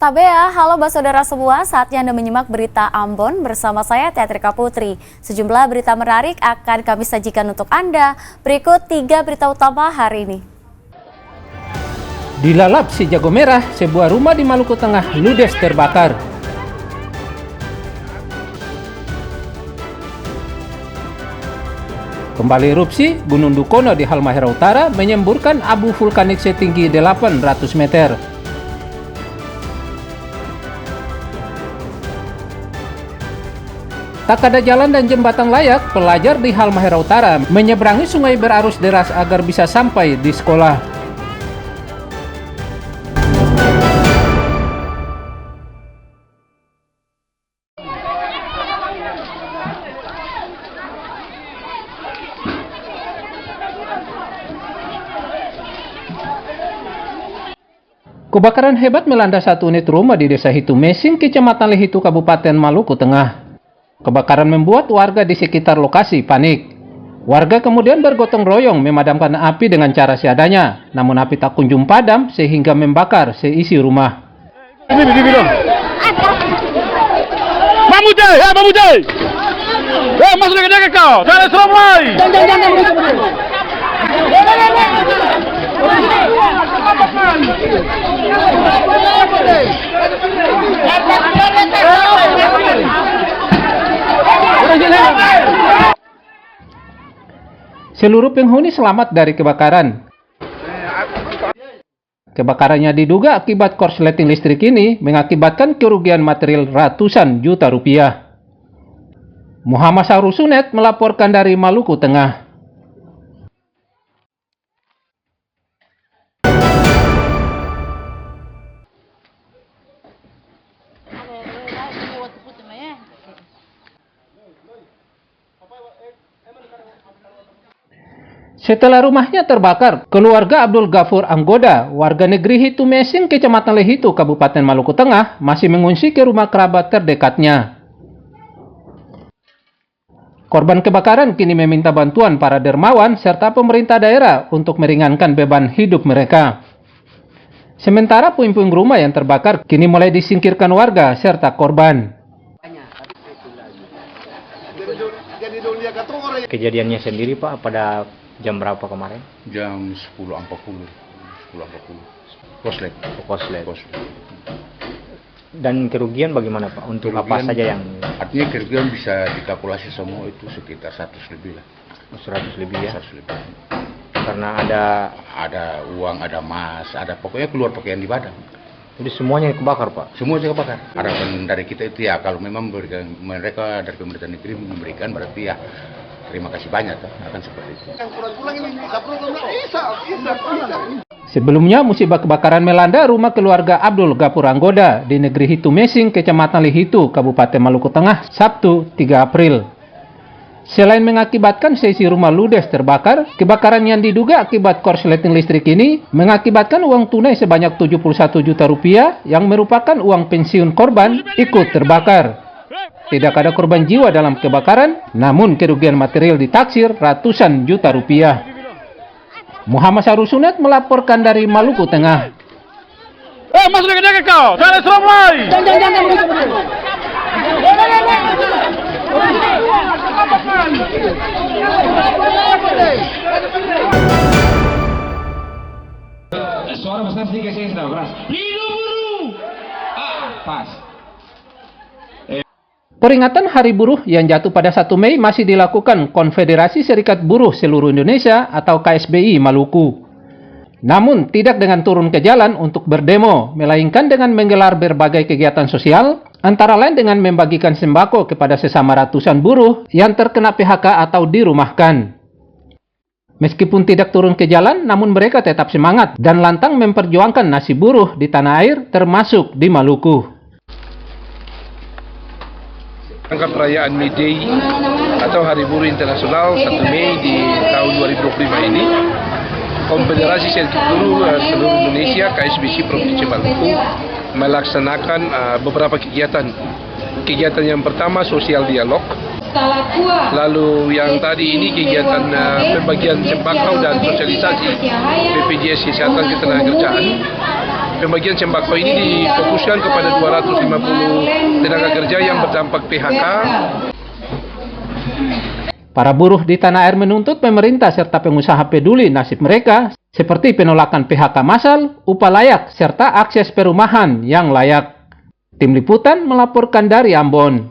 Tabea, halo saudara semua, saatnya Anda menyimak berita Ambon bersama saya Teatrika Putri. Sejumlah berita menarik akan kami sajikan untuk Anda. Berikut 3 berita utama hari ini. Dilalap si jago merah, sebuah rumah di Maluku Tengah ludes terbakar. Kembali erupsi, Gunung Dukono di Halmahera Utara menyemburkan abu vulkanik setinggi 800 meter. Tak ada jalan dan jembatan layak, pelajar di Halmahera Utara menyeberangi sungai berarus deras agar bisa sampai di sekolah. Kebakaran hebat melanda satu unit rumah di Desa Hitu Mesing, Kecamatan Lehitu, Kabupaten Maluku Tengah. Kebakaran membuat warga di sekitar lokasi panik. Warga kemudian bergotong royong memadamkan api dengan cara seadanya, namun api tak kunjung padam sehingga membakar seisi rumah. Mamujai, Mamujai! Masuk dekat kau, jangan seramai! Seluruh penghuni selamat dari kebakaran. Kebakarannya diduga akibat korsleting listrik ini mengakibatkan kerugian material ratusan juta rupiah. Muhammad Sarusunet melaporkan dari Maluku Tengah. Setelah rumahnya terbakar, keluarga Abdul Ghafur Anggoda, warga negeri Hitu Mesing, Kecamatan Lehitu, Kabupaten Maluku Tengah, masih mengungsi ke rumah kerabat terdekatnya. Korban kebakaran kini meminta bantuan para dermawan serta pemerintah daerah untuk meringankan beban hidup mereka. Sementara puing-puing rumah yang terbakar kini mulai disingkirkan warga serta korban. Kejadiannya sendiri Pak pada jam berapa kemarin? Jam 10.40. Koslet. Dan kerugian bagaimana Pak? Untuk apa saja yang... Artinya kerugian bisa dikalkulasi semua itu sekitar 100 lebih lah. 100 lebih ya? 100 lebih. Karena Ada uang, ada emas, ada pokoknya keluar pakaian di badan. jadi semuanya kebakar Pak? Semua juga kebakar. Harapan dari kita itu ya kalau memang mereka dari pemerintah negeri memberikan berarti ya terima kasih banyak akan seperti itu. Sebelumnya, musibah kebakaran melanda rumah keluarga Abdul Ghafur Anggoda di negeri Hitu Mesing, Kecamatan Lehitu, Kabupaten Maluku Tengah, Sabtu 3 April. Selain mengakibatkan seisi rumah ludes terbakar, kebakaran yang diduga akibat korsleting listrik ini mengakibatkan uang tunai sebanyak 71 juta rupiah yang merupakan uang pensiun korban ikut terbakar. Tidak ada korban jiwa dalam kebakaran, namun kerugian material ditaksir ratusan juta rupiah. Muhammad Sarusunet melaporkan dari Maluku Tengah. Masuk dekat kau, jangan seramai! Suara besar sedikit saya sedang keras. Hidup buruh! Pas. Peringatan Hari Buruh yang jatuh pada 1 Mei masih dilakukan Konfederasi Serikat Buruh Seluruh Indonesia atau KSBI Maluku. Namun tidak dengan turun ke jalan untuk berdemo, melainkan dengan menggelar berbagai kegiatan sosial, antara lain dengan membagikan sembako kepada sesama ratusan buruh yang terkena PHK atau dirumahkan. Meskipun tidak turun ke jalan, namun mereka tetap semangat dan lantang memperjuangkan nasib buruh di tanah air, termasuk di Maluku. Rangka perayaan May Day atau Hari Buruh Internasional 1 Mei di tahun 2025 ini, Konfederasi Serikat Buruh Seluruh Indonesia KSBC Provinsi Maluku melaksanakan beberapa kegiatan. Kegiatan yang pertama sosial dialog, lalu yang tadi ini kegiatan pembagian sembako dan sosialisasi BPJS Kesehatan Ketenagakerjaan. Pembagian sembako ini difokuskan kepada 250 tenaga kerja yang berdampak PHK. Para buruh di tanah air menuntut pemerintah serta pengusaha peduli nasib mereka, seperti penolakan PHK massal, upah layak, serta akses perumahan yang layak. Tim Liputan melaporkan dari Ambon.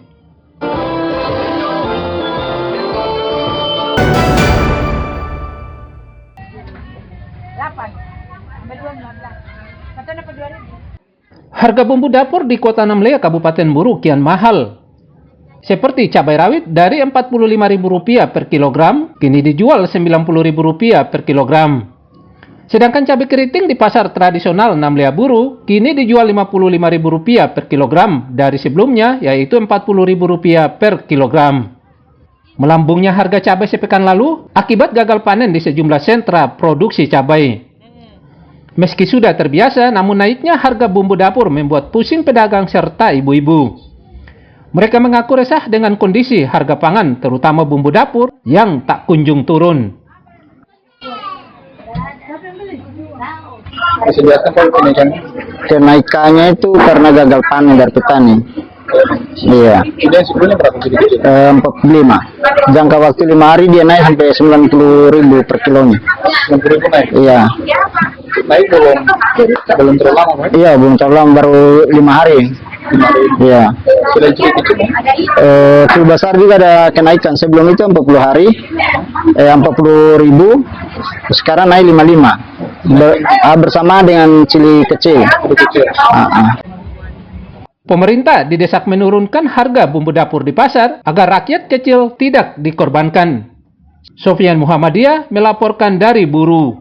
Harga bumbu dapur di Kota Namlea, Kabupaten Buru kian mahal. Seperti cabai rawit dari Rp45.000 per kilogram, kini dijual Rp90.000 per kilogram. Sedangkan cabai keriting di pasar tradisional Namlea Buru, kini dijual Rp55.000 per kilogram dari sebelumnya, yaitu Rp40.000 per kilogram. Melambungnya harga cabai sepekan lalu, akibat gagal panen di sejumlah sentra produksi cabai. Meski sudah terbiasa, namun naiknya harga bumbu dapur membuat pusing pedagang serta ibu-ibu. Mereka mengaku resah dengan kondisi harga pangan, terutama bumbu dapur, yang tak kunjung turun. Kenaikannya itu karena gagal panen dari petani. Iya. Ini sebelumnya berapa? 45. Jangka waktu 5 hari dia naik sampai 90.000 per kilonya. 90.000 naik? Iya. Naik belum terlalu lama, kan? Iya, belum terlalu lama, baru 5 hari. Iya. Sudah cukup kecil? Kue besar juga ada kenaikan. Sebelum itu 40 hari, 40.000. Sekarang naik 55. Bersama dengan cili kecil. Pemerintah didesak menurunkan harga bumbu dapur di pasar agar rakyat kecil tidak dikorbankan. Sofyan Muhammadiyah melaporkan dari Buru.